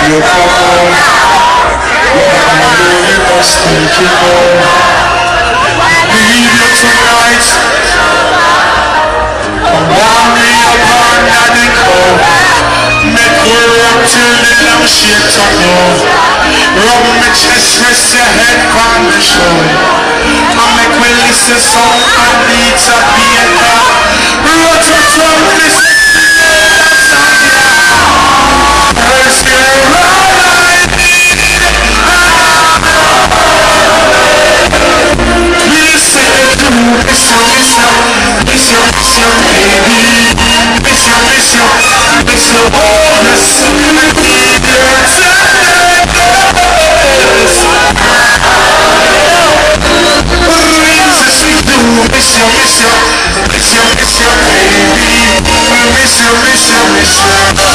you come home. I'm know you must take it home. Leave you tonight. Warm me up under the coat. Make you rub till the long shit up now. Rub my chest, rest your head on the shoulder. I make me listen song and beats a theater. Rototom, listen. Cause you're all I need. Listen to miss you, miss you, miss you, miss you, baby. Miss you, miss you, miss you, all the sweet years. Miss you, miss you, miss you, miss you, baby. Miss you, miss you, miss you.